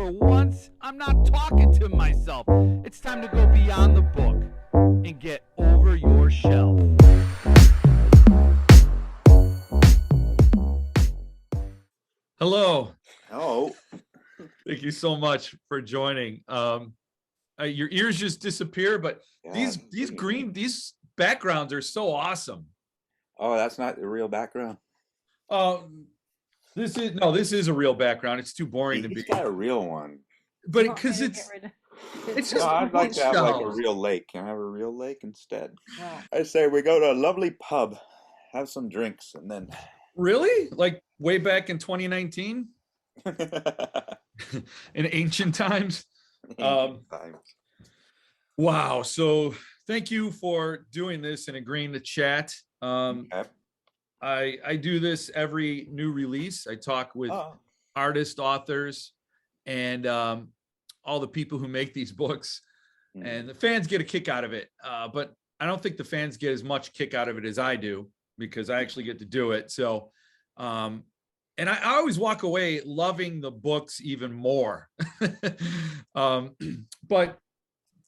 for once, I'm not talking to myself. It's time to go beyond the book and get over your shelf. Hello. Oh, Thank you so much for joining. Your ears just disappear, but yeah, these backgrounds are so awesome. oh, that's not the real background. This is a real background. It's too boring to be, He's got a real one. but Want because me to it's get rid of- it's No, just I'd like to have like a bookshelves. real lake. Can I have a real lake instead? Well, I say we go to a lovely pub, have some drinks, and then Really? Like way back in 2019 in ancient times? Time. Wow. So thank you for doing this and agreeing to chat. Okay. I do this every new release. I talk with Oh, artists, authors, and all the people who make these books, mm. and the fans get a kick out of it. But I don't think the fans get as much kick out of it as I do because I actually get to do it. So, and I always walk away loving the books even more. But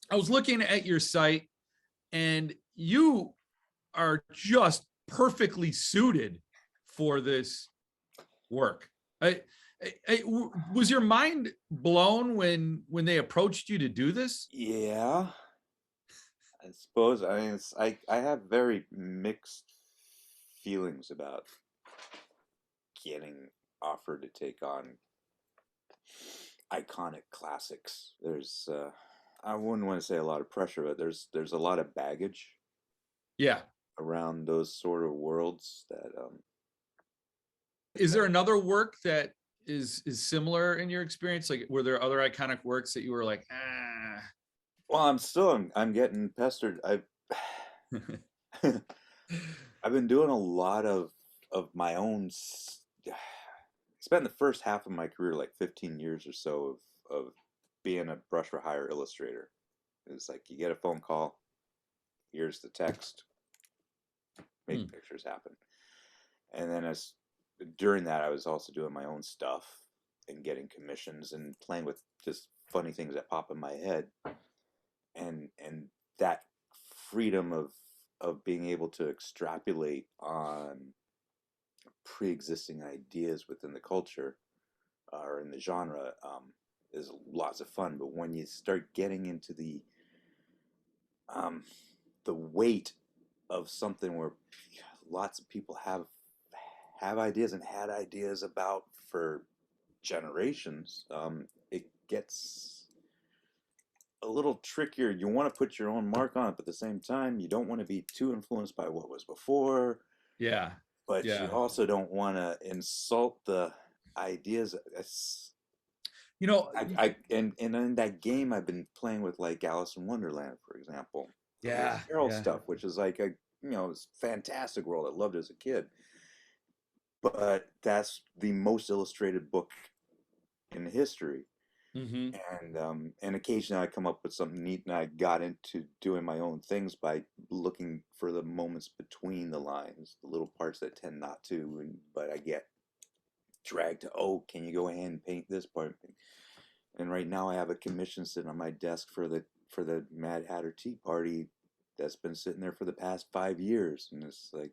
I was looking at your site, and you are just perfectly suited for this work. Was your mind blown when they approached you to do this? Yeah, I suppose. I mean, I have very mixed feelings about getting offered to take on iconic classics. There's I wouldn't want to say a lot of pressure, but there's a lot of baggage Yeah. around those sort of worlds that Is there another work that is similar in your experience? Like, were there other iconic works that you were like, ah? well, I'm getting pestered. I've been doing a lot of my own spent the first half of my career, like 15 years or so, of being a brush for hire illustrator. It's like you get a phone call, here's the text, make pictures happen. And then during that, I was also doing my own stuff and getting commissions and playing with just funny things that pop in my head. And that freedom of being able to extrapolate on pre-existing ideas within the culture or in the genre is lots of fun. But when you start getting into the weight of something where lots of people have ideas and had ideas about for generations, it gets a little trickier. You want to put your own mark on it, but at the same time, you don't want to be too influenced by what was before. Yeah. But Yeah. you also don't want to insult the ideas. You know, and in that game, I've been playing with like Alice in Wonderland, for example. yeah. Carol Yeah. stuff, which is like it's fantastic world. I loved it as a kid. But that's the most illustrated book in history. Mm-hmm. And occasionally I come up with something neat, and I got into doing my own things by looking for the moments between the lines, the little parts that tend not to, but I get dragged to, oh, can you go ahead and paint this part? And right now I have a commission sitting on my desk for the Mad Hatter Tea Party that's been sitting there for the past 5 years, and it's like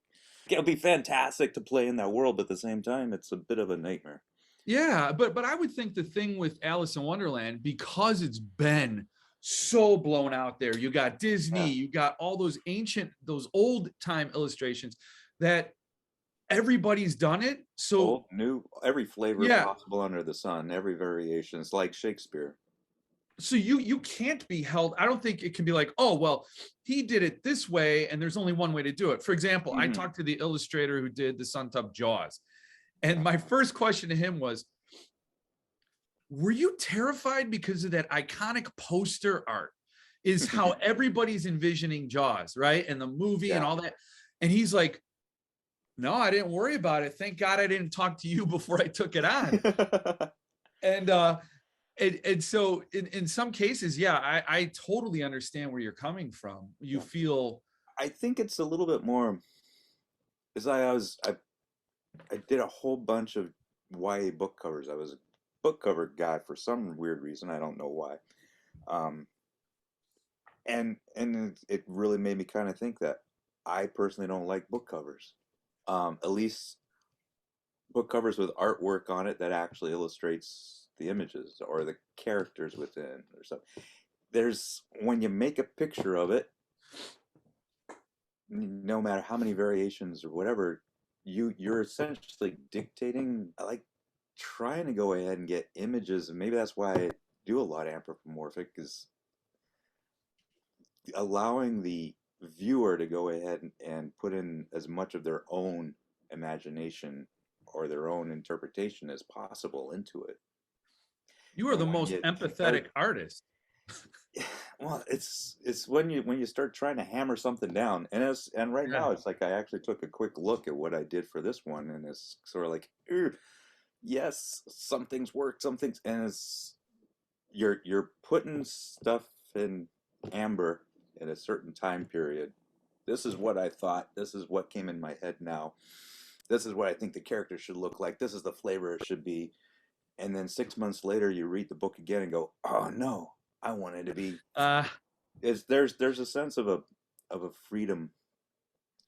it'll be fantastic to play in that world, but at the same time it's a bit of a nightmare. Yeah, but I would think the thing with Alice in Wonderland, because it's been so blown out there, you got Disney, Yeah. you got all those old time illustrations that everybody's done it. So Old, new, every flavor yeah, possible under the sun, every variation. It's like Shakespeare. so you can't be held. I don't think it can be like, oh, well, he did it this way and there's only one way to do it. For example, I talked to the illustrator who did the Suntop Jaws. And my first question to him was, were you terrified because of that iconic poster art? Is how everybody's envisioning Jaws, right? And the movie and all that. And he's like, no, I didn't worry about it. Thank God I didn't talk to you before I took it on. And so in some cases, yeah, I totally understand where you're coming from. You feel. I think it's a little bit more, as I did a whole bunch of YA book covers. I was book cover guy for some weird reason. I don't know why. Um, and it really made me kind of think that I personally don't like book covers. At least book covers with artwork on it that actually illustrates the images or the characters within or something. There's when you make a picture of it, no matter how many variations or whatever, you're essentially dictating. I like trying to go ahead and get images, and maybe that's why I do a lot of anthropomorphic, is allowing the viewer to go ahead and put in as much of their own imagination or their own interpretation as possible into it. You are And the when most you empathetic start, artist. well, it's when you start trying to hammer something down, and right Yeah. now it's like I actually took a quick look at what I did for this one, and it's sort of like, yes, some things work, some things, and it's you're putting stuff in amber in a certain time period. This is what I thought. This is what came in my head now. This is what I think the character should look like. This is the flavor it should be. And then 6 months later, you read the book again and go, "Oh no, I wanted to be." Uh, There's a sense of a freedom,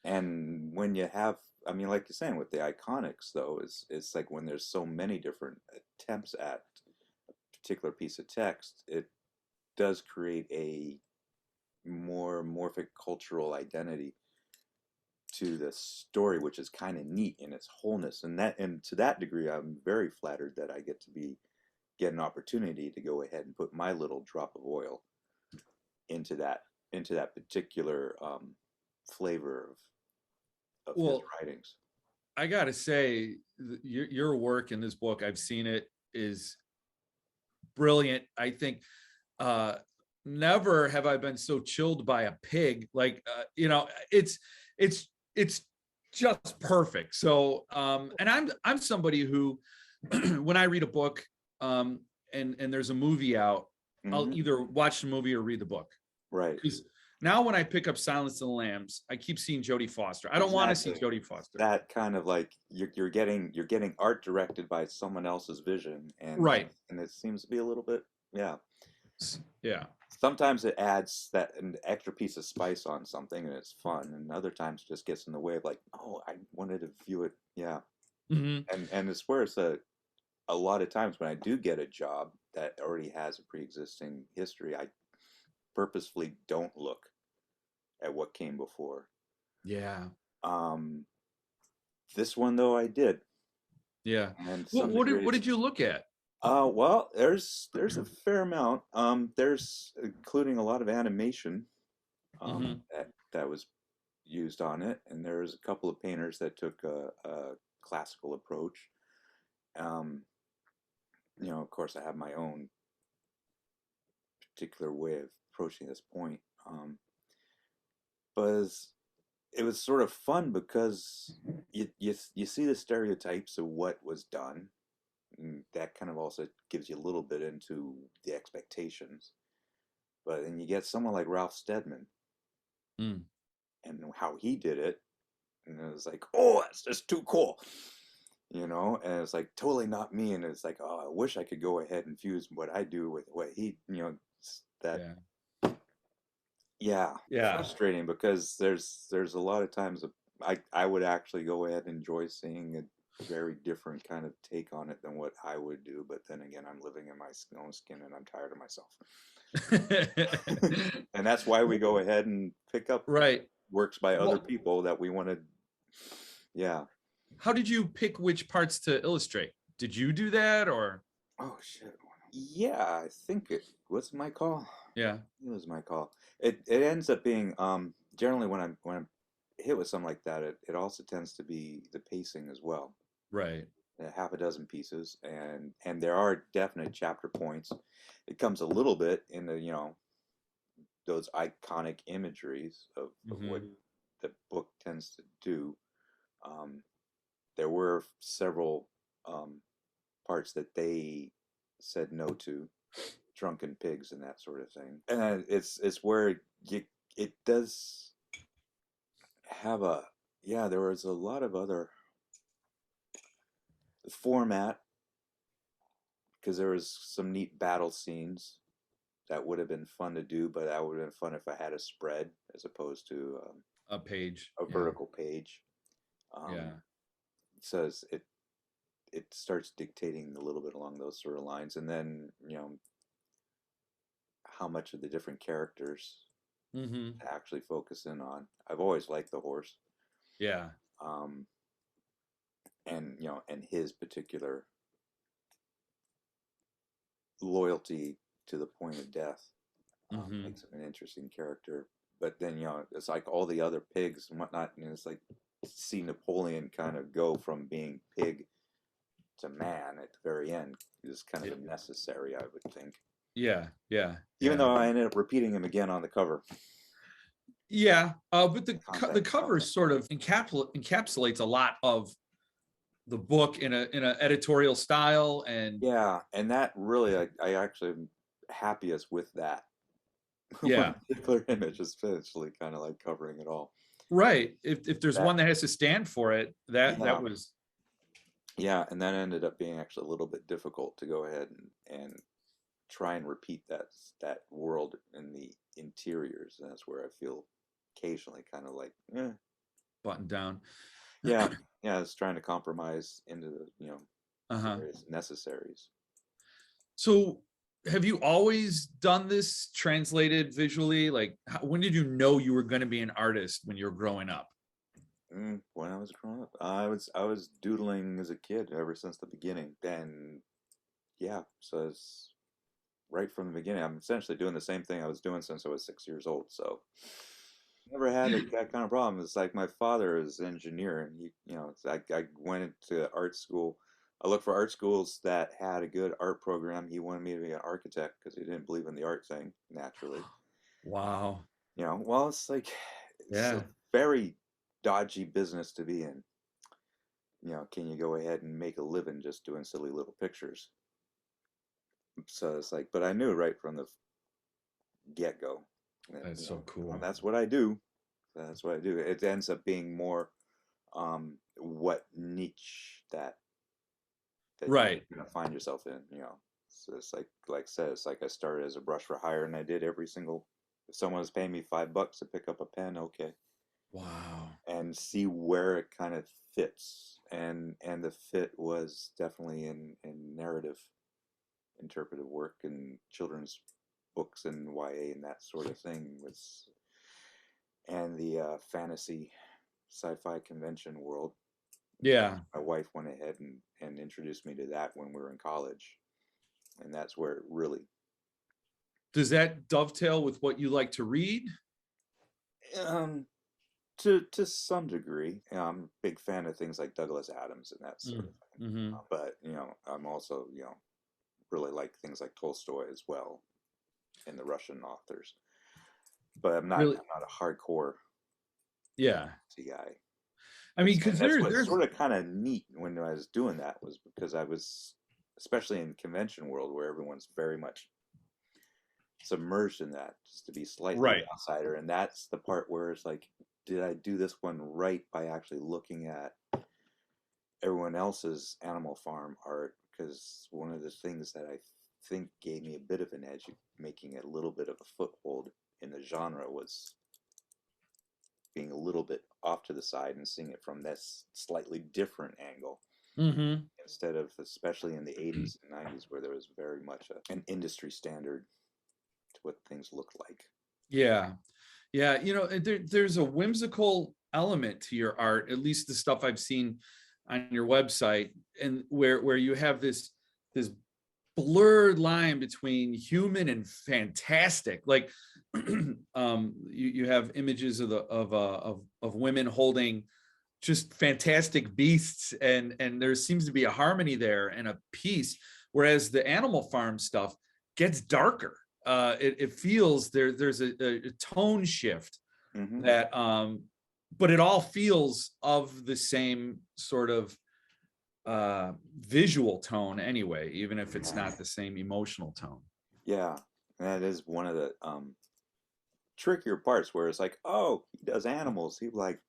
and when you have, I mean, like you're saying with the iconics, though, it's like when there's so many different attempts at a particular piece of text, it does create a more morphic cultural identity to the story, which is kind of neat in its wholeness. And to that degree, I'm very flattered that I get an opportunity to go ahead and put my little drop of oil into that particular flavor of his well, writings. I gotta say, your work in this book, I've seen it, is brilliant. I think uh, never have I been so chilled by a pig. Like, it's just perfect. So, and I'm somebody who, when I read a book, and there's a movie out, I'll Hmm. either watch the movie or read the book. Right. Because now when I pick up Silence of the Lambs, I keep seeing Jodie Foster. I don't want to see Exactly. Jodie Foster. That kind of like you're getting art directed by someone else's vision, Right. and it seems to be a little bit, yeah. Yeah. Sometimes it adds that an extra piece of spice on something and it's fun, and other times it just gets in the way of like, oh, I wanted to view it, yeah. Hmm. And it's where it's a lot of times when I do get a job that already has a pre-existing history, I purposefully don't look at what came before. Yeah. Um, this one though I did, Yeah. and What some what did what degrees. did you look at? Well, there's a fair amount. There's including a lot of animation Hmm. that was used on it, and there's a couple of painters that took a classical approach. Um, of course, I have my own particular way of approaching this point. But it was sort of fun because you see the stereotypes of what was done. And that kind of also gives you a little bit into the expectations. But then you get someone like Ralph Steadman Mm. and how he did it, and it was like, oh, that's just too cool, and it's like totally not me, and it's like, oh, I wish I could go ahead and fuse what I do with what he, that, Yeah. yeah, Yeah. frustrating because there's a lot of times I would actually go ahead and enjoy seeing a very different kind of take on it than what I would do, but then again, I'm living in my own skin and I'm tired of myself. And that's why we go ahead and pick up Right. works by other Well, people that we want to, yeah. how did you pick which parts to illustrate? Did you do that or? Oh shit. Yeah, I think it was my call. Yeah. It was my call. It ends up being generally when I'm hit with something like that, it also tends to be the pacing as well. Right. Half a dozen pieces, and there are definite chapter points. It comes a little bit in the those iconic imageries of what Hmm. the book tends to do. Um, there were several um, parts that they said no to, drunken pigs and that sort of thing. And it's where it does have a, yeah. There was a lot of other, the format because there was some neat battle scenes that would have been fun to do, but that would have been fun if I had a spread as opposed to A page. a Yeah. vertical page. Yeah. So it starts dictating a little bit along those sort of lines, and then how much of the different characters Mm-hmm. to actually focus in on. I've always liked the horse, Yeah. um, and his particular loyalty to the point of death Mm-hmm. makes him an interesting character. But then it's like all the other pigs and whatnot, and it's like see Napoleon kind of go from being pig to man at the very end is kind of necessary, I would think. Yeah. Yeah. Even Yeah. though I ended up repeating him again on the cover. Yeah. But the Contact, cover contact. sort of encapsulates a lot of the book in a editorial style, and Yeah, and that really, I actually am happiest with that. yeah. One particular image, especially kind of like covering it all. Right. If there's That, one that has to stand for it, that yeah, was yeah, and that ended up being actually a little bit difficult to go ahead and try and repeat that world in the interiors. And that's where I feel occasionally kind of like, buttoned down. yeah, yeah, it's trying to compromise into the Uh-huh. various necessaries. So have you always done this translated visually? Like when did you know you were going to be an artist when you were growing up? When I was growing up, I was doodling as a kid ever since the beginning. And yeah, so it's right from the beginning. I'm essentially doing the same thing I was doing since I was 6 years old. So never had that kind of problem. It's like my father is an engineer, and it's like I went to art school. I looked for art schools that had a good art program. He wanted me to be an architect because he didn't believe in the art thing, naturally. Wow. Well, it's like it's a Yeah. very dodgy business to be in. Can you go ahead and make a living just doing silly little pictures? So it's like, but I knew right from the get-go that, That's so cool. that's what I do. That's what I do. It ends up being more what niche that Right. you're gonna find yourself in. So it's like I said, it's like I started as a brush for hire, and I did every single. If someone was paying me $5 to pick up a pen, okay, Wow. and see where it kind of fits, and the fit was definitely in narrative, interpretive work, and children's books and YA and that sort of thing was, and the fantasy sci-fi convention world. Yeah. My wife went ahead and introduced me to that when we were in college, and that's where it really. Does that dovetail with what you like to read? Um, to some degree, I'm a big fan of things like Douglas Adams and that sort of thing. Mm-hmm. But I'm also really like things like Tolstoy as well, and the Russian authors. But I'm not Really? I'm not a hardcore Yeah. guy. I mean, because That's what's there's sort of kind of neat when I was doing that was because I was, especially in convention world where everyone's very much submerged in that, just to be slightly right. outsider, and that's the part where it's like, did I do this one right by actually looking at everyone else's Animal Farm art? Because one of the things that I think gave me a bit of an edge, making a little bit of a foothold in the genre, was being a little bit off to the side and seeing it from this slightly different angle, Mm-hmm. instead of, especially in the 80s and 90s, where there was very much an industry standard to what things looked like. Yeah. Yeah. There's a whimsical element to your art, at least the stuff I've seen on your website, and where you have this blurred line between human and fantastic. Like you have images of women holding just fantastic beasts, and there seems to be a harmony there and a peace, whereas the Animal Farm stuff gets darker. It feels there's a tone shift Mm-hmm. that but it all feels of the same sort of visual tone anyway, even if it's not the same emotional tone. Yeah, and that is one of the trickier parts where it's like, oh, he does animals. He like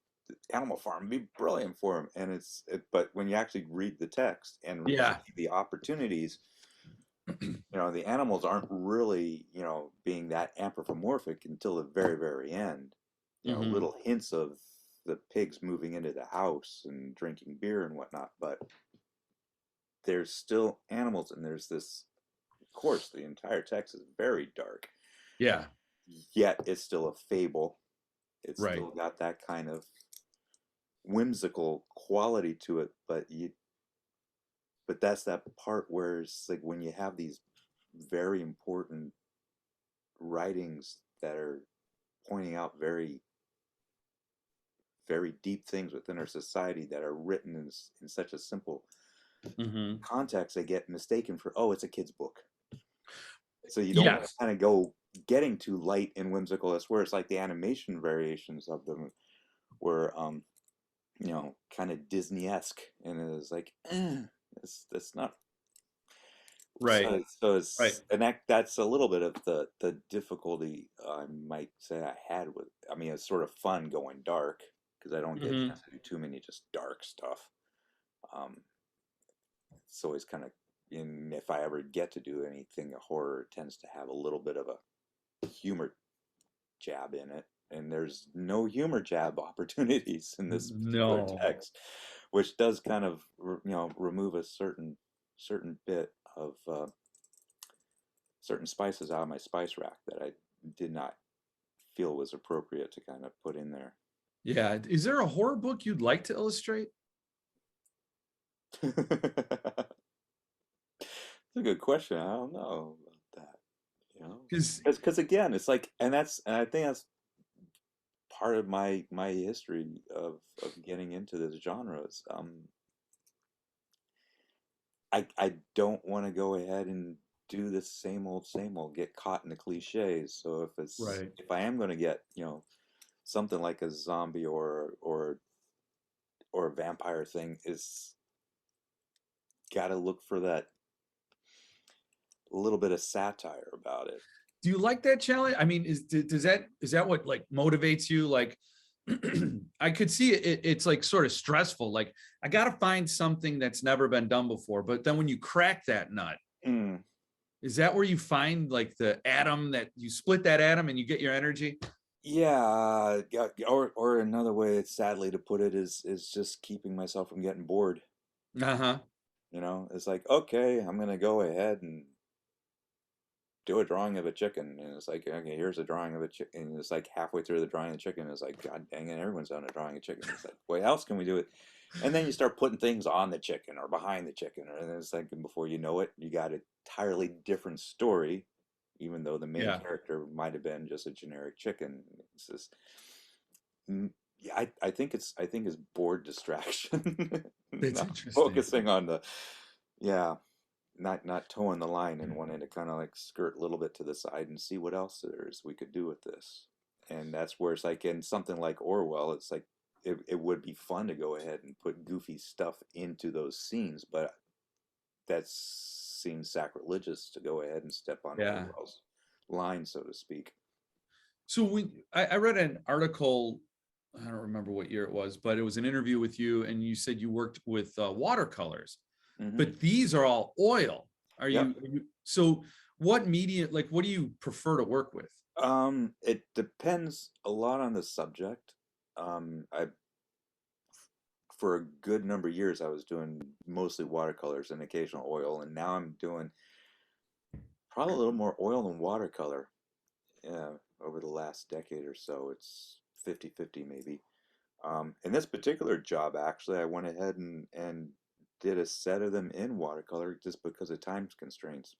Animal Farm would be brilliant for him, and but when you actually read the text and Yeah. see the opportunities The animals aren't really, being that anthropomorphic until the very, very end. Hmm. Little hints of the pigs moving into the house and drinking beer and whatnot, but there's still animals, and there's this, of course, the entire text is very dark, Yeah. yet it's still a fable. It's Right. still got that kind of whimsical quality to it, but that's that part where it's like when you have these very important writings that are pointing out very, very deep things within our society that are written in such a simple Hmm. context, they get mistaken for, oh, it's a kid's book. So you don't want to Yes. kind of go getting too light and whimsical. That's where it's like the animation variations of them were, kind of Disney-esque, and it was like, that's not. Right. So Right. and that's a little bit of the difficulty I might say I had with. I mean, it's sort of fun going dark because I don't get a Hmm. chance to do too many just dark stuff. Um, it's always kind of, in if I ever get to do anything horror, it tends to have a little bit of a humor jab in it, and there's no humor jab opportunities in this particular No. text, which does kind of remove a certain bit of certain spices out of my spice rack that I did not feel was appropriate to kind of put in there. Yeah. Is there a horror book you'd like to illustrate? That's a good question. I don't know about that. You know, Because because again, it's like, and I think that's part of my history of getting into this genre. Is, I don't want to go ahead and do the same old, get caught in the cliches. So right. if I am going to get, something like a zombie or a vampire thing, is got to look for that little bit of satire about it. Do you like that challenge? I mean, is that what like motivates you? Like, I could see it's like sort of stressful. Like, I got to find something that's never been done before. But then when you crack that nut, Mm. is that where you find like the atom that you split that atom and you get your energy? Yeah, or another way, sadly to put it, is just keeping myself from getting bored. Uh huh. It's like, okay, I'm gonna go ahead and do a drawing of a chicken, and it's like, okay, here's a drawing of a chicken, and it's like halfway through the drawing of the chicken, it's like, God dang it, everyone's done a drawing of chicken. It's like, what else can we do it? And then you start putting things on the chicken or behind the chicken, and it's like, before you know it, you got a entirely different story, even though the main Yeah, character might have been just a generic chicken. It's just, yeah, I think it's bored distraction, that's not interesting. focusing on the, yeah, not towing the line and wanting to kind of like skirt a little bit to the side and see what else there is we could do with this. And that's where it's like in something like Orwell, it's like it would be fun to go ahead and put goofy stuff into those scenes, but that seems sacrilegious to go ahead and step on Yeah. Orwell's line, so to speak. So I read an article, I don't remember what year it was, but it was an interview with you, and you said you worked with watercolors, Hmm. but these are all oil. Yep. So what media, like, what do you prefer to work with? It depends a lot on the subject. I For a good number of years I was doing mostly watercolors and occasional oil, and now I'm doing probably a little more oil than watercolor. Yeah, over the last decade or so, it's 50-50 maybe. In this particular job, actually, I went ahead and did a set of them in watercolor just because of time constraints.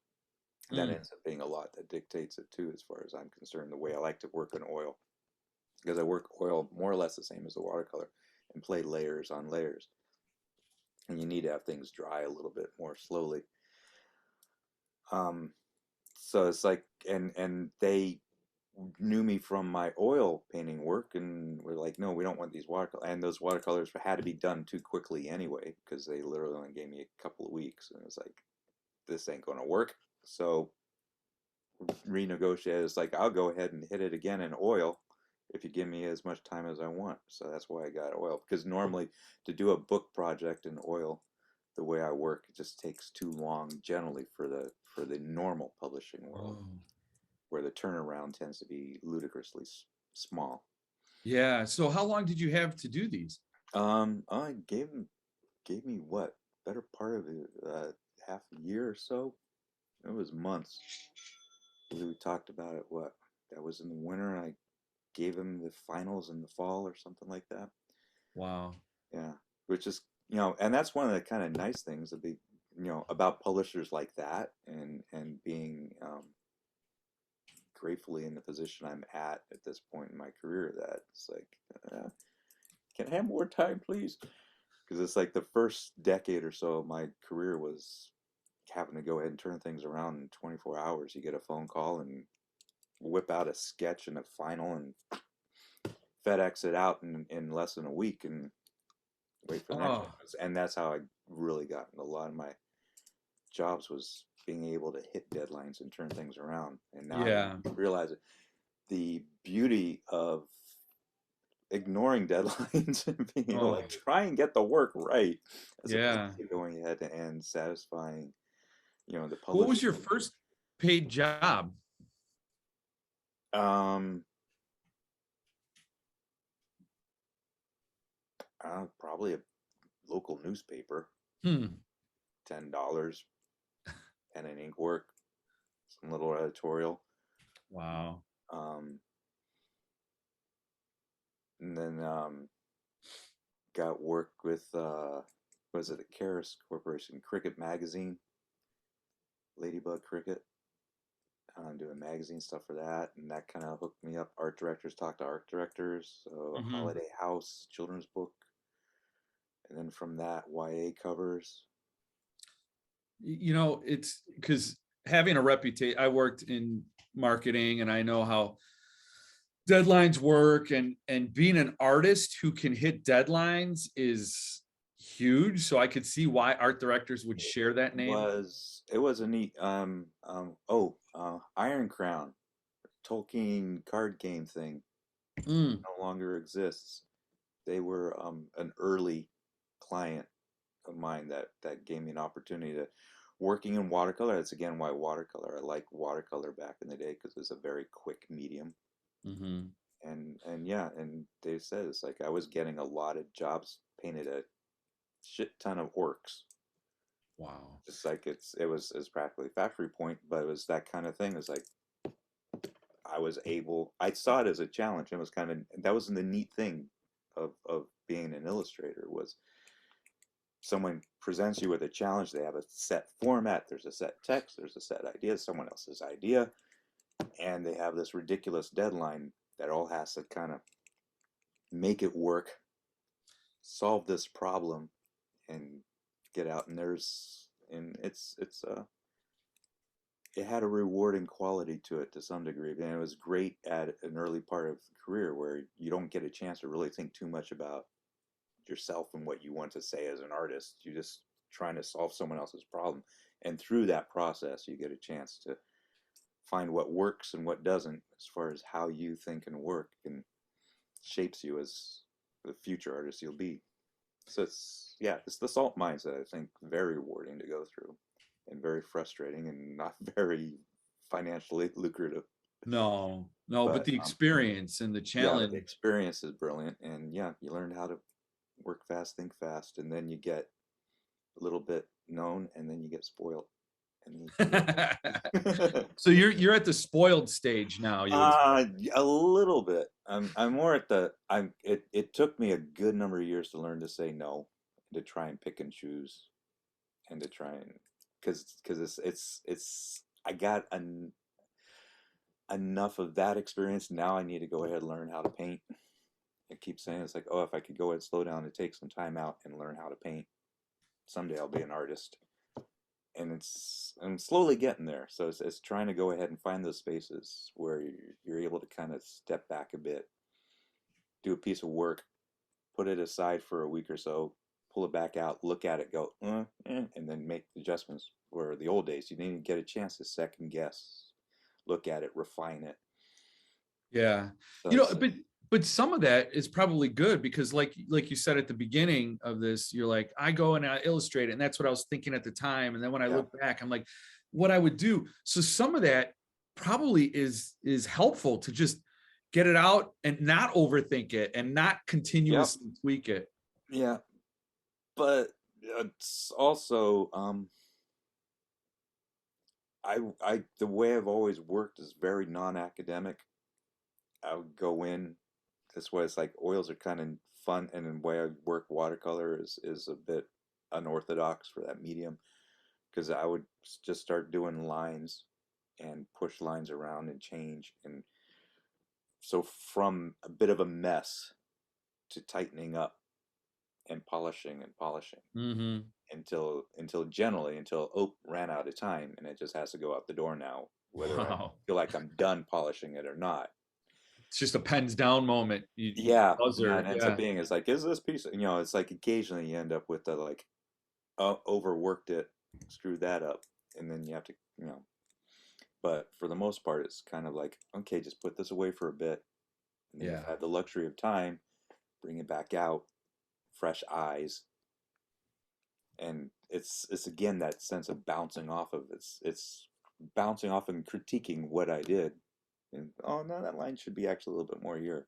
That Mm, ends up being a lot that dictates it too, as far as I'm concerned, the way I like to work in oil. Because I work oil more or less the same as the watercolor and play layers on layers. And you need to have things dry a little bit more slowly. Um, so it's like, and they knew me from my oil painting work, and were like, no, we don't want these watercolors. And those watercolors had to be done too quickly anyway, because they literally only gave me a couple of weeks, and it's like, this ain't gonna work. So renegotiated. It's like, I'll go ahead and hit it again in oil if you give me as much time as I want. So that's why I got oil, because normally to do a book project in oil, the way I work, it just takes too long generally for the normal publishing world, Oh. where the turnaround tends to be ludicrously small. Yeah. So how long did you have to do these? I gave me what, better part of it, half a year or so. It was months. We talked about it. What, that was in the winter, and I gave him the finals in the fall or something like that. Wow. Yeah, which is, and that's one of the kind of nice things of the, about publishers like that, and being gratefully in the position I'm at this point in my career, that it's like, can I have more time, please? Because it's like the first decade or so of my career was having to go ahead and turn things around in 24 hours. You get a phone call and whip out a sketch and a final and FedEx it out in less than a week and wait for the next one. Oh, And that's how I really got into a lot of my jobs, was being able to hit deadlines and turn things around. And now I yeah. realize it, the beauty of ignoring deadlines and being able to Oh, like try and get the work right, as opposed yeah. to going ahead and satisfying, the What was publisher. your first paid job? Um, Probably a local newspaper, Hmm. $10, pen and ink work, some little editorial. Wow. Um, and then got work with was it a Karis Corporation Cricket Magazine, Ladybug Cricket. Doing magazine stuff for that, and that kind of hooked me up. Art directors talk to art directors, so Hmm. Holiday House, children's book, and then from that, YA covers. It's because having a reputation, I worked in marketing and I know how deadlines work, and being an artist who can hit deadlines is huge. So I could see why art directors would share that name. It was a neat Iron Crown, Tolkien card game thing, Mm, no longer exists. They were an early client of mine that gave me an opportunity to working in watercolor. That's again why watercolor. I like watercolor back in the day because it's a very quick medium. hmm. And yeah, and they said it's like I was getting a lot of jobs painted a shit ton of orcs. Wow. It's like it's practically factory point, but it was that kind of thing. It's like I saw it as a challenge. It was kind of, that was the neat thing of being an illustrator, was someone presents you with a challenge. They have a set format, there's a set text, there's a set idea, someone else's idea, and they have this ridiculous deadline that all has to kind of make it work, solve this problem, and get out. And it had a rewarding quality to it to some degree, and it was great at an early part of the career where you don't get a chance to really think too much about yourself and what you want to say as an artist. You're just trying to solve someone else's problem, and through that process you get a chance to find what works and what doesn't, as far as how you think and work, and shapes you as the future artist you'll be. So it's the salt mines that I think very rewarding to go through, and very frustrating and not very financially lucrative. No, no, but But the experience and the yeah, but the challenge. experience is brilliant, and yeah, you learn how to work fast, think fast, and then you get a little bit known, and then you get spoiled, and then you forget. So you're at the spoiled stage now, you would say. A little bit. I'm more at the. I'm. It took me a good number of years to learn to say no, to try and pick and choose, and to try and, because it's I got enough of that experience. Now I need to go ahead and learn how to paint. I keep saying it's like, oh, if I could go ahead and slow down and take some time out and learn how to paint, someday I'll be an artist. And I'm slowly getting there. So it's trying to go ahead and find those spaces where you're able to kind of step back a bit, do a piece of work, put it aside for a week or so, pull it back out, look at it, go, and then make adjustments. Where the old days, you didn't get a chance to second guess, look at it, refine it. Yeah. So it's But but some of that is probably good because like you said at the beginning of this, you're like, I go and I illustrate it, and that's what I was thinking at the time. And then when I Yeah. look back, I'm like, what I would do. So some of that probably is helpful to just get it out and not overthink it and not Yep. continuously tweak it. Yeah. But it's also the way I've always worked is very non-academic. I would go in this way. It's like oils are kind of fun, and the way I work watercolor is a bit unorthodox for that medium because I would just start doing lines and push lines around and change, and so from a bit of a mess to tightening up and polishing Mm-hmm. until oh, ran out of time and it just has to go out the door now, whether I Wow. feel like I'm done polishing it or not. It's just a pens down moment. You Yeah, yeah, buzzer. it ends up Yeah. being is like, is this piece, it's like occasionally you end up with the like, overworked it, screwed that up, and then you have to, but for the most part, it's kind of like, okay, just put this away for a bit, and then you've Yeah. had the luxury of time, bring it back out, fresh eyes, and it's again that sense of bouncing off of it's bouncing off and critiquing what I did, and oh no, that line should be actually a little bit more here,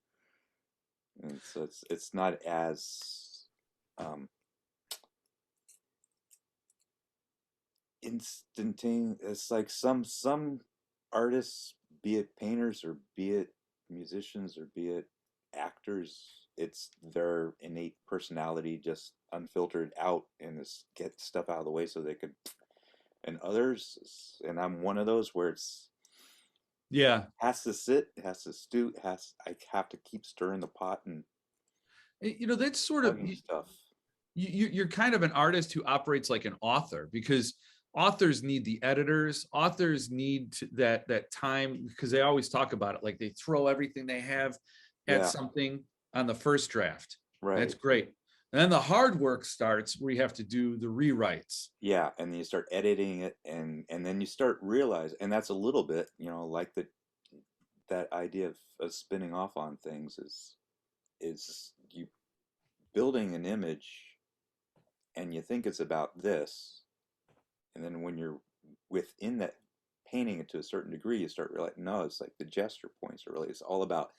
and so it's not as um, instantaneous. It's like some artists, be it painters or be it musicians or be it actors, it's their innate personality just unfiltered out and just get stuff out of the way so they could. And others, and I'm one of those where it's Yeah. has to sit, has to stew, has I have to keep stirring the pot and That's sort of tugging stuff. you're kind of an artist who operates like an author because authors need the editors. Authors need that time because they always talk about it like they throw everything they have at Yeah, something on the first draft. That's right. great. And then the hard work starts where you have to do the rewrites. Yeah, and then you start editing it, and then you start realize, and that's a little bit, like that idea of spinning off on things is you building an image and you think it's about this, and then when you're within that painting it to a certain degree, you start realizing no, it's like the gesture points are really it's all about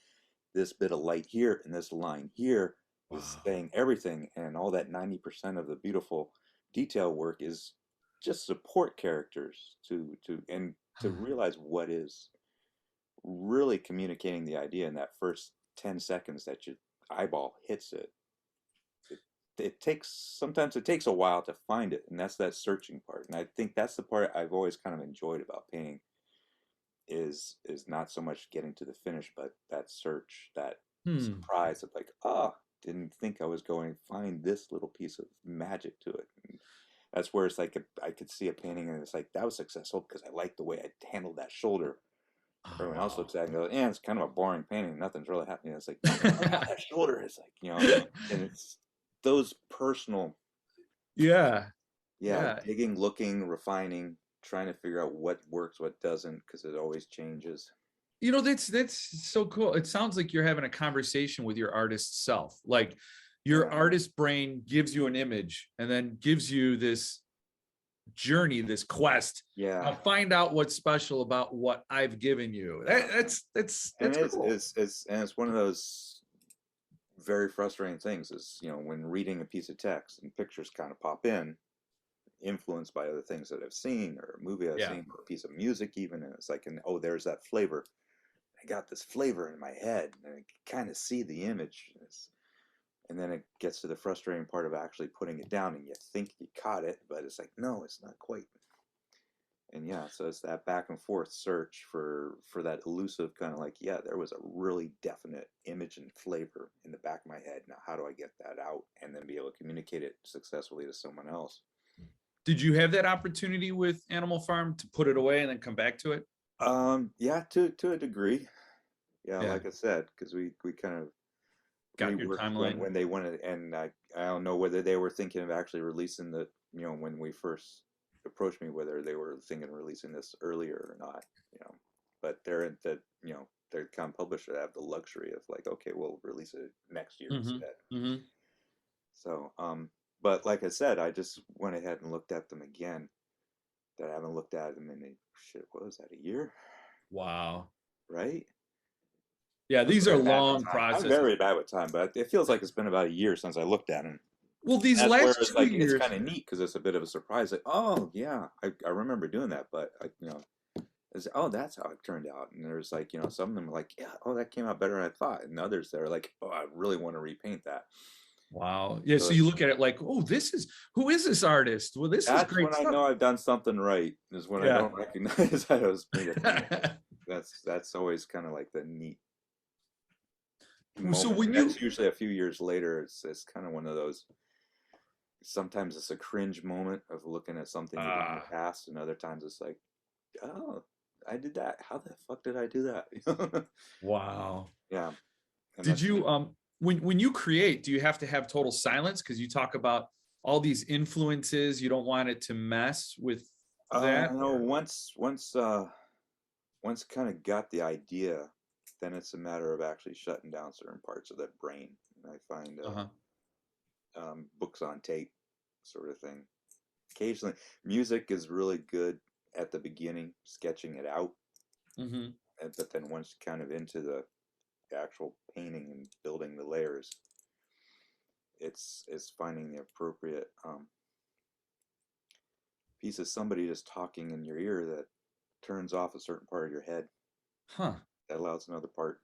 this bit of light here and this line here is Wow. saying everything, and all that 90% of the beautiful detail work is just support characters to realize what is really communicating the idea in that first 10 seconds that your eyeball hits it. It takes sometimes it takes a while to find it, and that's that searching part, and I think that's the part I've always kind of enjoyed about painting is not so much getting to the finish, but that search, that Hmm. surprise of like, oh, didn't think I was going to find this little piece of magic to it. And that's where it's like I could see a painting and it's like that was successful because I like the way I handled that shoulder. Oh, Everyone else wow. looks at it and goes, yeah, it's kind of a boring painting. Nothing's really happening. It's like, no, look how that shoulder is like, and it's those personal, Yeah. yeah, Yeah. digging, looking, refining, trying to figure out what works, what doesn't, because it always changes. That's so cool. It sounds like you're having a conversation with your artist self. Like your Yeah. artist brain gives you an image and then gives you this journey, this quest. Yeah. Now find out what's special about what I've given you. Yeah. And That's cool. it's one of those very frustrating things is, when reading a piece of text and pictures kind of pop in, influenced by other things that I've seen or a movie I've Yeah. seen or a piece of music even, and it's like, and oh, there's that flavor. I got this flavor in my head and I kind of see the image. And then it gets to the frustrating part of actually putting it down and you think you caught it, but it's like, no, it's not quite. And yeah, so it's that back and forth search for that elusive kind of like, yeah, there was a really definite image and flavor in the back of my head. Now how do I get that out and then be able to communicate it successfully to someone else? Did you have that opportunity with Animal Farm to put it away and then come back to it? Yeah, to a degree. Yeah, Yeah. like I said, because we kind of Got your reworked when timeline. they wanted, and I don't know whether they were thinking of actually releasing the, when we first approached me, whether they were thinking of releasing this earlier or not, you know. but they're in the, they're kind of publisher that have the luxury of like, okay, we'll release it next year Mm-hmm. instead. Mm-hmm. So, but like I said, I just went ahead and looked at them again. That I haven't looked at them in shit. What was that? A year, Wow. right? Yeah, I'm these are very bad with long time. I'm processes. very bad with time, but it feels like it's been about a year since I looked at them. Well, these That's where last it's 2 like it's years. kind of neat because it's a bit of a surprise. Like, oh yeah, I remember doing that, but it's, oh, that's how it turned out. And there's like, some of them are like, yeah, oh, that came out better than I thought, and others that are like, oh, I really want to repaint that. Wow. Yeah. So So you look at it like, oh, who is this artist? Well, this is that's great when I stuff. know I've done something right. Is when I Yeah. don't recognize that I was made a thing. That's always kind of like the neat So moment. when And you, that's usually a few years later. It's kind of one of those. Sometimes it's a cringe moment of looking at something you did in the past, and other times it's like, oh, I did that. How the fuck did I do that? wow. Yeah, and Did that's you, when you create, do you have to have total silence? Because you talk about all these influences, you don't want it to mess with that? once kind of got the idea, then it's a matter of actually shutting down certain parts of the brain. And I find Uh-huh. books on tape, sort of thing. Occasionally, music is really good at the beginning, sketching it out, Mm-hmm. but then once kind of into the actual painting and building the layers, it's finding the appropriate piece of somebody just talking in your ear that turns off a certain part of your head Huh. that allows another part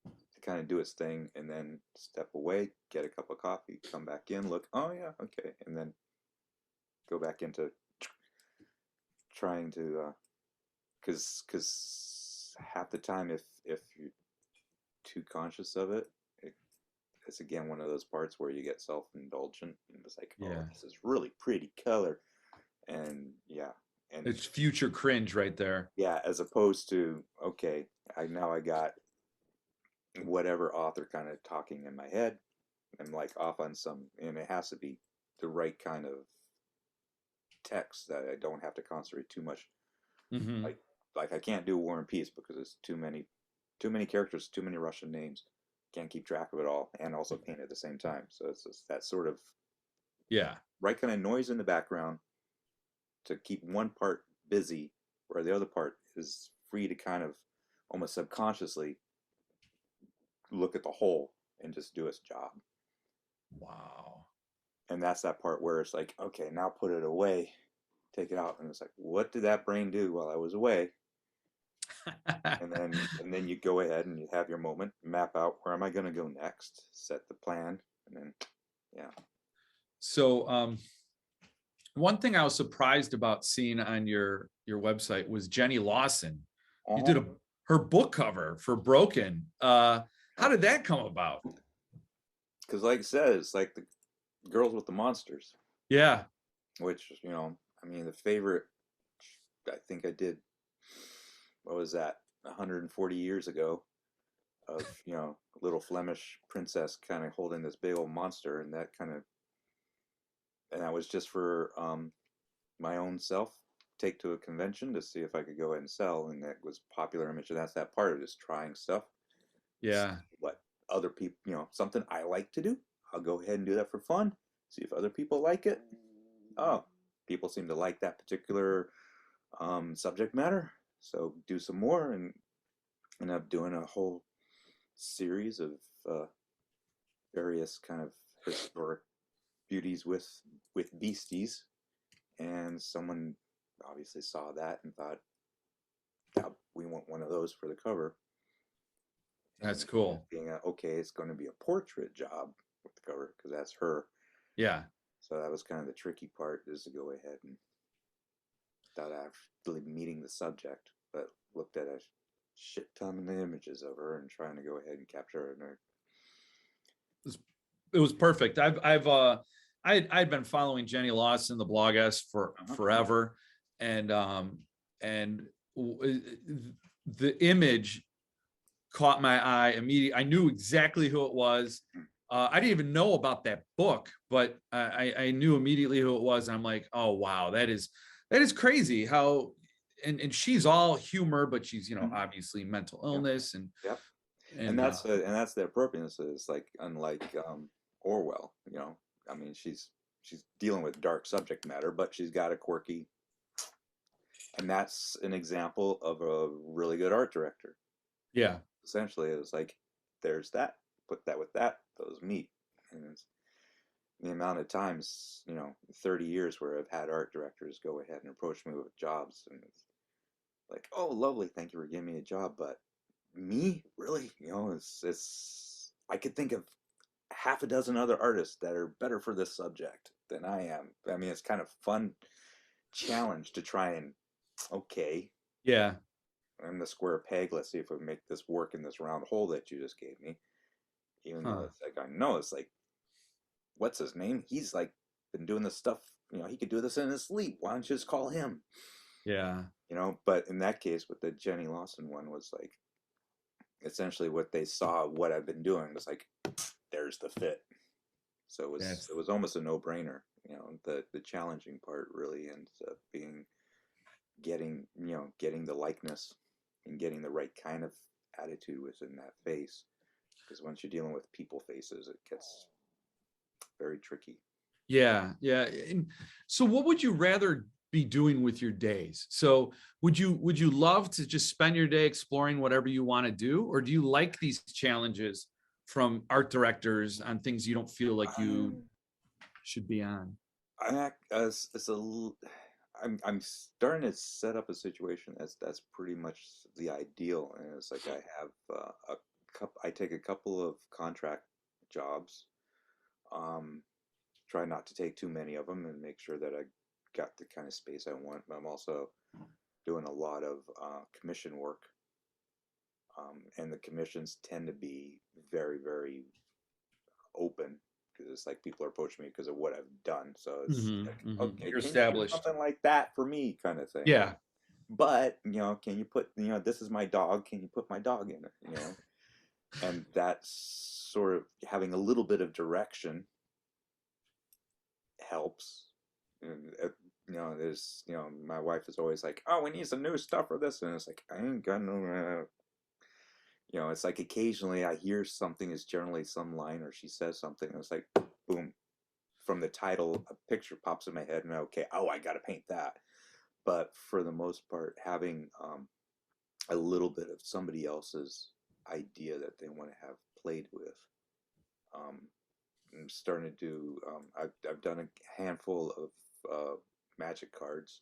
to kind of do its thing, and then step away, get a cup of coffee, come back in, look, oh yeah, okay, and then go back into trying to because half the time if you're too conscious of it, it's again one of those parts where you get self-indulgent and it's like, oh, Yeah. this is really pretty color, and yeah, and It's future cringe right there. yeah, as opposed to, okay, I got whatever author kind of talking in my head. I'm like off on some, and it has to be the right kind of text that I don't have to concentrate too much. Mm-hmm. Like I can't do War and Peace because it's too many characters, too many Russian names. Can't keep track of it all, and also paint at the same time. So it's just that sort of Yeah. right kind of noise in the background to keep one part busy, where the other part is free to kind of almost subconsciously look at the whole and just do its job. Wow. And that's that part where it's like, okay, now put it away, take it out, and it's like, what did that brain do while I was away? And then you go ahead and you have your moment, map out where am I going to go next, set the plan, and then yeah. So one thing I was surprised about seeing on your website was Jenny Lawson. You did her book cover for Broken. How did that come about? Because like I said, it's like the girls with the monsters. Yeah. Which, I mean, the favorite, I think I did, what was that, 140 years ago, of, little Flemish princess kind of holding this big old monster, and that was just for my own self, take to a convention to see if I could go ahead and sell, and that was popular image, and that's that part of just trying stuff. Yeah. What other people, something I like to do, I'll go ahead and do that for fun, see if other people like it. Oh, people seem to like that particular subject matter, so do some more, and end up doing a whole series of various kind of historic beauties with beasties, and someone obviously saw that and thought, yeah, we want one of those for the cover. That's cool. Being okay, it's going to be a portrait job with the cover because that's her. Yeah. So that was kind of the tricky part, is to go ahead and, without actually meeting the subject, but looked at a shit ton of the images of her and trying to go ahead and capture her. It was perfect. I'd been following Jenny Lawson, the blogess, for forever, and the image caught my eye immediately. I knew exactly who it was. I didn't even know about that book, but I knew immediately who it was. I'm like, oh wow, that is crazy. How, and she's all humor, but she's, Mhm. obviously mental Yep. illness Yep. and And that's the appropriateness. Is like unlike Orwell. I mean, she's dealing with dark subject matter, but she's got a quirky, and that's an example of a really good art director. yeah, Essentially, it was like, there's that, put that with that, those meet. And it's the amount of times, 30 years where I've had art directors go ahead and approach me with jobs, and it's like, oh, lovely, thank you for giving me a job, but me, really, it's I could think of half a dozen other artists that are better for this subject than I am. I mean, it's kind of fun challenge to try and, okay, yeah, I'm the square peg. Let's see if we make this work in this round hole that you just gave me. Even though huh, it's like, I know it's like, what's his name? He's like been doing this stuff. He could do this in his sleep. Why don't you just call him? yeah, But in that case, with the Jenny Lawson one, was like essentially what they saw what I've been doing was like, there's the fit. So that's it was almost a no brainer. The challenging part really ends up being getting the likeness and getting the right kind of attitude within that face. Because once you're dealing with people faces, it gets very tricky. yeah, yeah. And so what would you rather be doing with your days? So would you love to just spend your day exploring whatever you want to do, or do you like these challenges from art directors on things you don't feel like you Um, should be on? I act as I'm starting to set up a situation that's pretty much the ideal, and it's like I have I take a couple of contract jobs, um, try not to take too many of them, and make sure that I got the kind of space I want. But I'm also doing a lot of commission work, and the commissions tend to be very, very open because it's like people are approaching me because of what I've done. So it's like, okay, You're can you do established. something like that for me, kind of thing. Yeah. But can you put, this is my dog. Can you put my dog in it? And that's sort of having a little bit of direction helps. And there's my wife is always like, oh, we need some new stuff for this, and it's like I ain't got no. It's like occasionally I hear something is generally some line or she says something, and it's like, boom, from the title, a picture pops in my head, and okay, oh, I got to paint that. But for the most part, having a little bit of somebody else's idea that they want to have played with. Um, I'm starting to do. I've done a handful of magic cards.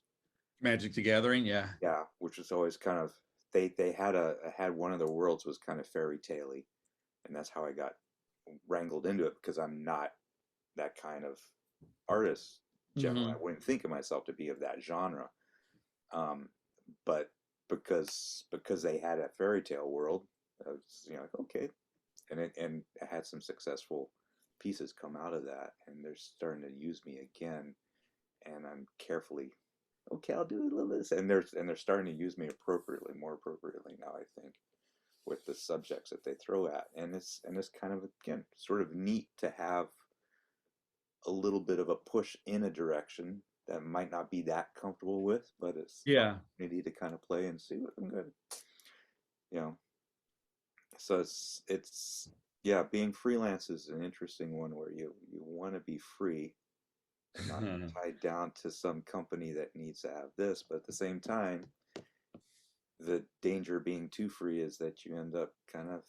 Magic the Gathering. Yeah. Yeah, which was always kind of they had one of the worlds was kind of fairy tale-y, and that's how I got wrangled into it because I'm not that kind of artist. Generally, Hmm. I wouldn't think of myself to be of that genre. Um, but because they had a fairy tale world, I was okay, and I had some successful pieces come out of that, and they're starting to use me again, and I'm carefully okay. I'll do a little bit of this, and they're starting to use me appropriately, more appropriately now. I think with the subjects that they throw at, and it's kind of again sort of neat to have a little bit of a push in a direction that might not be that comfortable with, but it's an Yeah. opportunity to kind of play and see what I'm good. You know, so it's yeah, being freelance is an interesting one where you want to be free and not tied down to some company that needs to have this, but at the same time, the danger of being too free is that you end up kind of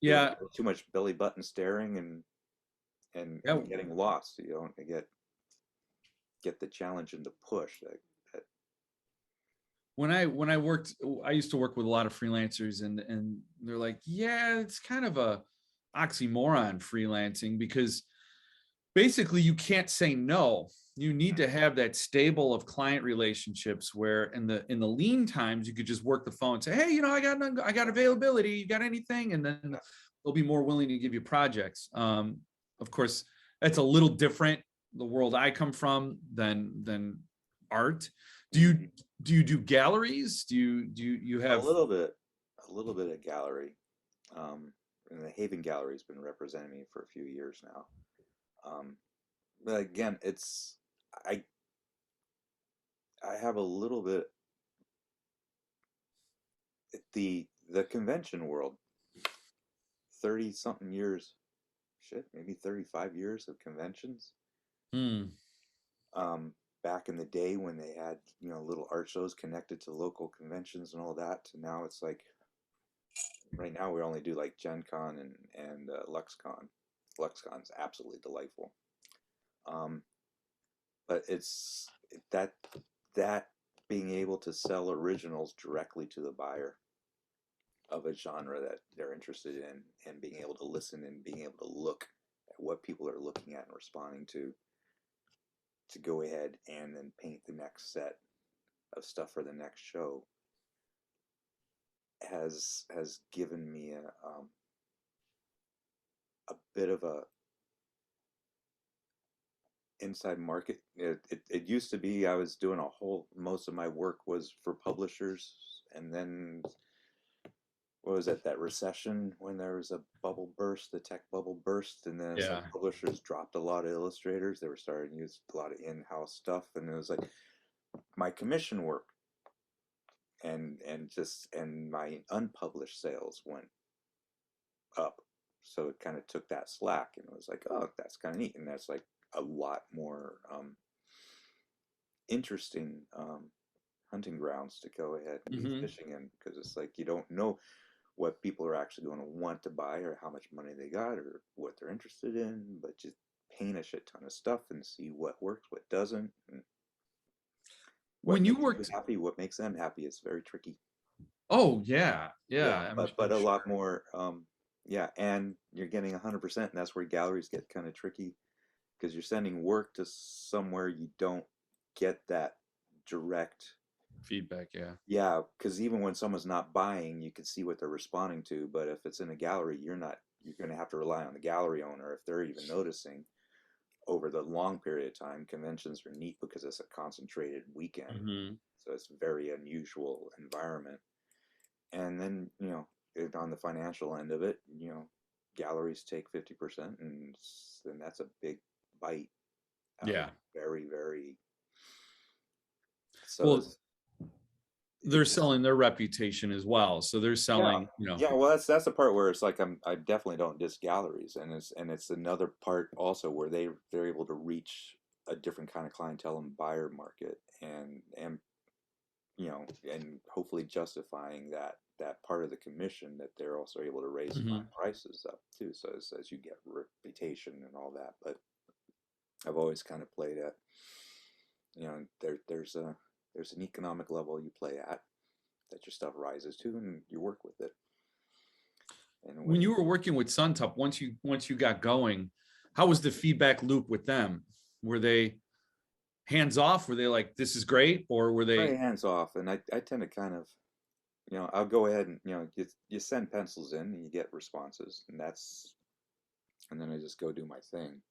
doing Yeah. too much belly button staring Yeah. and getting lost. You don't get the challenge and the push that When I worked, I used to work with a lot of freelancers, and they're like, yeah, it's kind of a oxymoron freelancing, because basically you can't say no. You need to have that stable of client relationships where in the lean times you could just work the phone and say, hey, I got availability, you got anything, and then they'll be more willing to give you projects. Of course, that's a little different, the world I come from, than art. do you Mhm. do you do galleries? Do you a have? little bit a little bit of gallery. Um, and the Haven Gallery has been representing me for a few years now. But again, I have a little bit the convention world, 30 something years, shit, maybe 35 years of conventions. Hmm. Back in the day when they had, little art shows connected to local conventions and all that, to now it's like right now we only do like Gen Con and LuxCon. LuxCon's absolutely delightful. But it's that that being able to sell originals directly to the buyer of a genre that they're interested in, and being able to listen and being able to look at what people are looking at and responding to go ahead and then paint the next set of stuff for the next show has given me a bit of a inside market. It used to be I was doing most of my work was for publishers, and then what was it, that recession when there was a bubble burst, the tech bubble burst, and then some Yeah. publishers dropped a lot of illustrators. They were starting to use a lot of in-house stuff, and it was like my commission work and my unpublished sales went up. So it kind of took that slack, and it was like, oh, that's kind of neat, and that's like a lot more interesting hunting grounds to go ahead and be fishing in, because it's like you don't know what people are actually going to want to buy or how much money they got or what they're interested in, but just paint a shit ton of stuff and see what works, what doesn't, and what When you makes you worked, happy, what makes them happy. Is very tricky. oh yeah, Yeah, yeah, but I'm a sure. lot more. Yeah, and you're getting 100%, and that's where galleries get kind of tricky, because you're sending work to somewhere you don't get that direct. Feedback, yeah. Yeah, because even when someone's not buying, you can see what they're responding to. But if it's in a gallery, you're not. You're going to have to rely on the gallery owner if they're even noticing over the long period of time. Conventions are neat because it's a concentrated weekend, Hmm. so it's a very unusual environment. And then on the financial end of it, galleries take 50%, and then that's a big bite out of Yeah. very, very. So Well, it's they're it just. selling their reputation as well. So they're Yeah, selling, yeah. Well, that's the part where it's like I definitely don't diss galleries, and it's another part also where they're able to reach a different kind of clientele and buyer market, and and hopefully justifying that part of the commission, that they're also able to raise my Mhm. prices up too. So as you get reputation and all that, but I've always kind of played at, there's an economic level you play at that your stuff rises to, and you work with it in a When way. you were working with Suntop, once you got going, how was the feedback loop with them? Were they hands off? Were they like, this is great? Or were Very they, hands off, and I tend to kind of, I'll go ahead and you send pencils in and you get responses, and then I just go do my thing.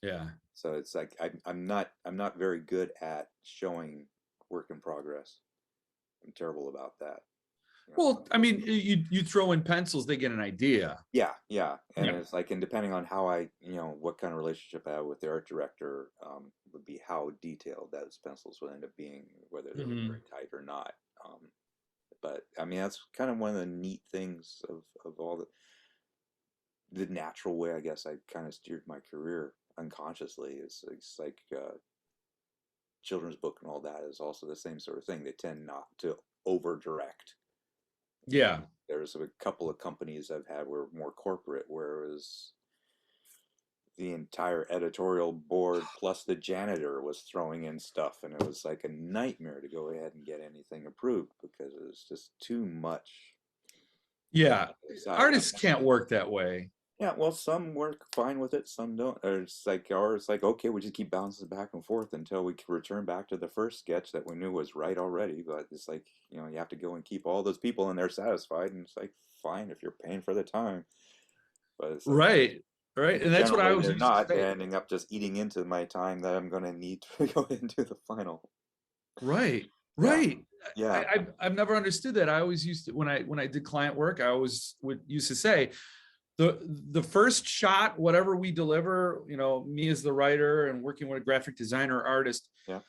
yeah. So it's like I'm not very good at showing work in progress. I'm terrible about that. Well, I mean, you throw in pencils, they get an idea. Yeah, yeah, and Yeah. it's like, and depending on how what kind of relationship I have with the art director, would be how detailed those pencils would end up being, whether they were Hmm. very tight or not. Um, but I mean, that's kind of one of the neat things of all the natural way, I guess, I kind of steered my career unconsciously. It's like children's book and all that is also the same sort of thing. They tend not to over direct. Yeah. There's a couple of companies I've had where more corporate, where it was the entire editorial board plus the janitor was throwing in stuff, and it was like a nightmare to go ahead and get anything approved because it was just too much Yeah. side. Artists can't work that way. Yeah, well, some work fine with it, some don't. Or it's like, okay, we just keep bouncing back and forth until we can return back to the first sketch that we knew was right already. But it's like, you have to go and keep all those people in there satisfied, and it's like, fine if you're paying for the time. But it's like, Right. Right. And that's what I generally always they're used to not say. ending up just eating into my time that I'm going to need to go into the final. Right. Yeah, Right. yeah, I've never understood that. I always used to, when I did client work, I always would used to say, the first shot, whatever we deliver, me as the writer and working with a graphic designer artist, yeah.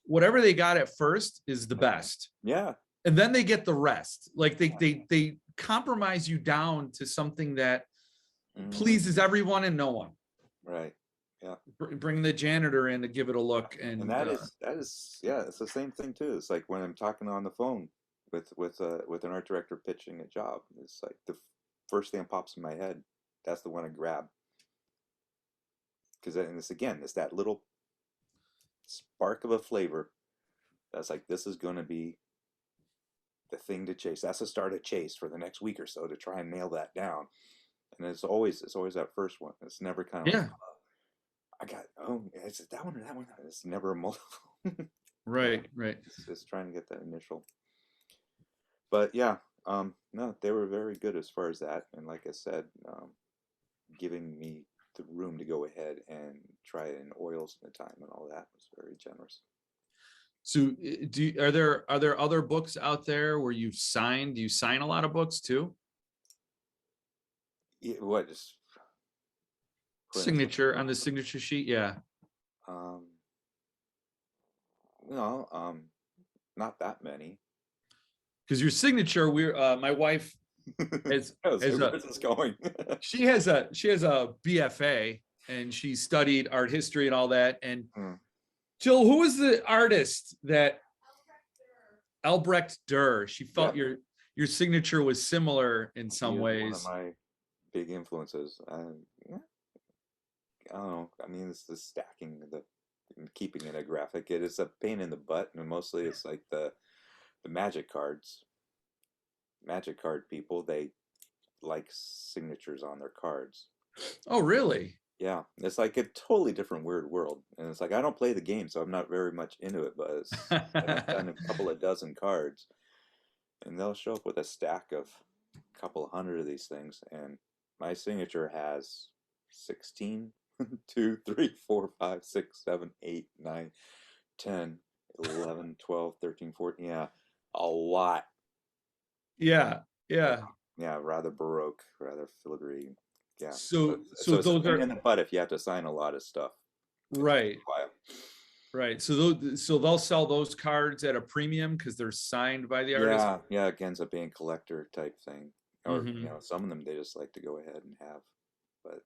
whatever they got at first is the best. Yeah. And then they get the rest. Like they compromise you down to something that pleases everyone and no one. Right. Yeah. Bring the janitor in to give it a look, and that is yeah, it's the same thing too. It's like when I'm talking on the phone with an art director pitching a job. It's like the first thing that pops in my head, that's the one I grab. Because then it's that little spark of a flavor that's like, this is going to be the thing to chase. That's a start of chase for the next week or so to try and nail that down. And it's always that first one. It's never kind of like, I got, is it that one or that one? It's never a multiple. Right. It's trying to get that initial. But yeah, no, they were very good as far as that. And like I said, giving me the room to go ahead and try it in oils and the time and all that was very generous. So are there other books out there where you've signed? Do you sign a lot of books too? Yeah, what, just signature on the signature sheet? Yeah. No, not that many. Because your signature, my wife has going. she has a BFA, and she studied art history and all that. And Jill, who was the artist that Albrecht Dürer? She felt your signature was similar in some ways. One of my big influences. I don't know. I mean, it's the stacking, keeping it a graphic. It is a pain in the butt, and mostly it's like the magic cards. Magic card people, they like signatures on their cards. Oh, really? Yeah, it's like a totally different weird world, and it's like I don't play the game, so I'm not very much into it. But I've done a couple of dozen cards, and they'll show up with a stack of a couple hundred of these things, and my signature has 16, 2, 3, 4, 5, 6, 7, 8, 9, 10, 11, 12, 13, 14. Yeah, a lot. Yeah. Rather baroque, rather filigree. Yeah. So it's those are in the butt if you have to sign a lot of stuff. Right. So they'll sell those cards at a premium because they're signed by the artist. Yeah. It ends up being a collector type thing, or some of them they just like to go ahead and have. But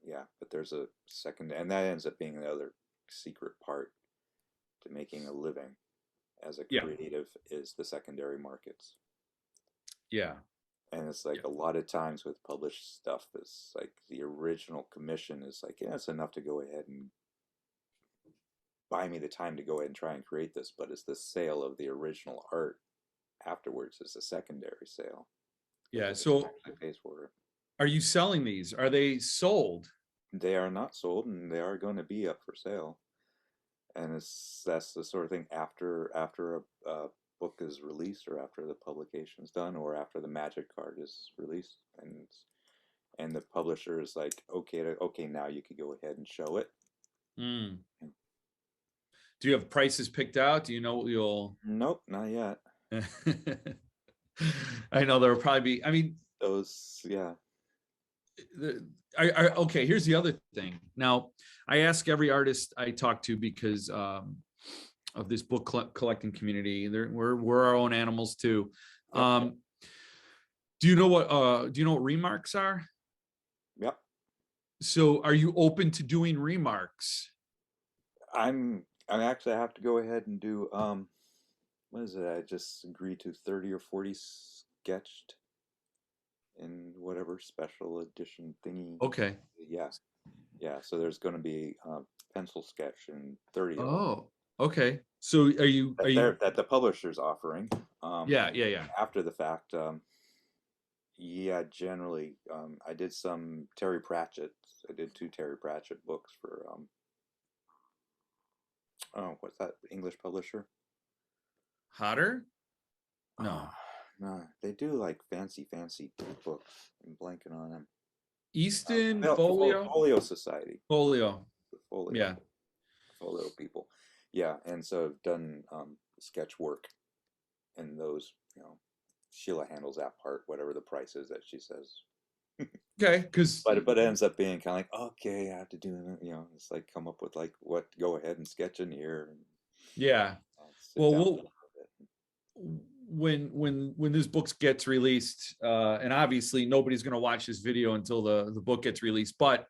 there's a second, and that ends up being the other secret part to making a living as a creative is the secondary markets. Yeah. And it's like a lot of times with published stuff, it's like the original commission is like, it's enough to go ahead and buy me the time to go ahead and try and create this, but it's the sale of the original art afterwards is a secondary sale. Yeah. So pays for it. Are you selling these? Are they sold? They are not sold, and they are going to be up for sale. And that's the sort of thing after a book is released, or after the publication is done, or after the magic card is released, and the publisher is like, okay, now you could go ahead and show it. Do you have prices picked out? Do you know what you'll? Nope, not yet. I know there will probably be. I mean, those, yeah. Okay, here's the other thing. Now, I ask every artist I talk to because of this book collecting community. We're our own animals too. Do you know what remarks are? Yep. So are you open to doing remarks? I actually have to go ahead and do what is it? I just agreed to 30 or 40 sketched in whatever special edition thingy. Okay. Yeah. So there's going to be pencil sketch and 30. Oh, okay. So are you that the publisher's offering? Yeah. After the fact, generally, I did some Terry Pratchett. I did 2 Terry Pratchett books for what's that English publisher? Hodder? No. No, they do like fancy books. I'm blanking on them. Easton Folio? Folio Society. Folio. Yeah. Folio people. Yeah, and so I've done sketch work in those, Sheila handles that part, whatever the price is that she says. Okay, because but it ends up being kind of like, okay, I have to do, it's like come up with like what, go ahead and sketch in here. Yeah. sit down. Well, when this book gets released, and obviously nobody's going to watch this video until the book gets released, but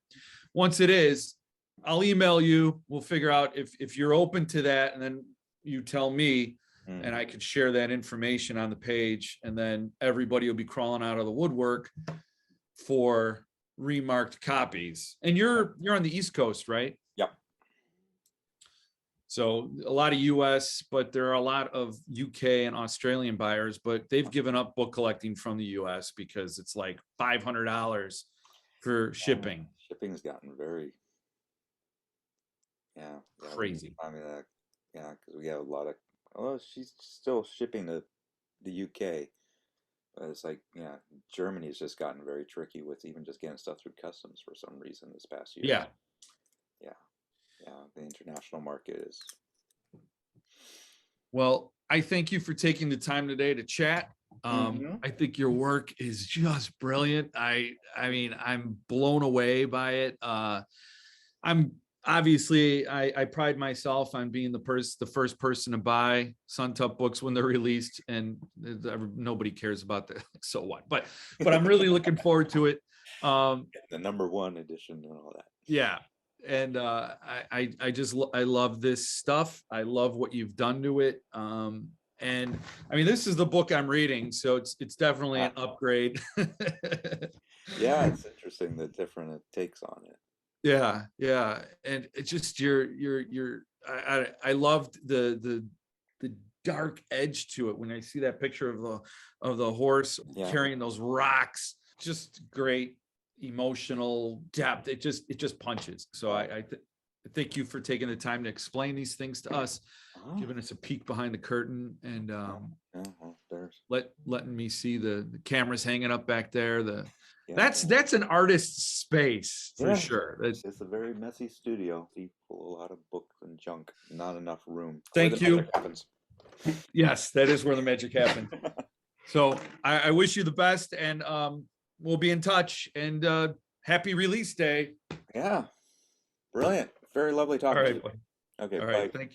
once it is, I'll email you. We'll figure out if you're open to that, and then you tell me, and I could share that information on the page, and then everybody will be crawling out of the woodwork for remarked copies. And you're on the East Coast, right? Yep. So a lot of US, but there are a lot of UK and Australian buyers, but they've given up book collecting from the US because it's like $500 for shipping. Shipping's gotten very, Crazy. I mean, because we have a lot of, she's still shipping to the UK. But it's like, Germany's just gotten very tricky with even just getting stuff through customs for some reason this past year. Yeah. The international market is. Well, I thank you for taking the time today to chat. I think your work is just brilliant. I mean, I'm blown away by it. I'm obviously, I pride myself on being the first person to buy Suntop books when they're released, and nobody cares about that. So what? But I'm really looking forward to it. The #1 edition and all that. Yeah. And I love this stuff. I love what you've done to it. And I mean, this is the book I'm reading, so it's definitely an upgrade. Yeah, it's interesting the different takes on it. Yeah, and it's just I loved the dark edge to it when I see that picture of the horse carrying those rocks. Just great emotional depth. It just punches. So I thank you for taking the time to explain these things to us, giving us a peek behind the curtain, and letting me see the cameras hanging up back there. That's an artist's space for sure. It's a very messy studio. People, a lot of books and junk, not enough room. Thank you. Yes, that is where the magic happens. So I wish you the best, and we'll be in touch, and happy release day. Yeah. Brilliant. Very lovely talking to you. All right. Okay. All bye. right. Thank you.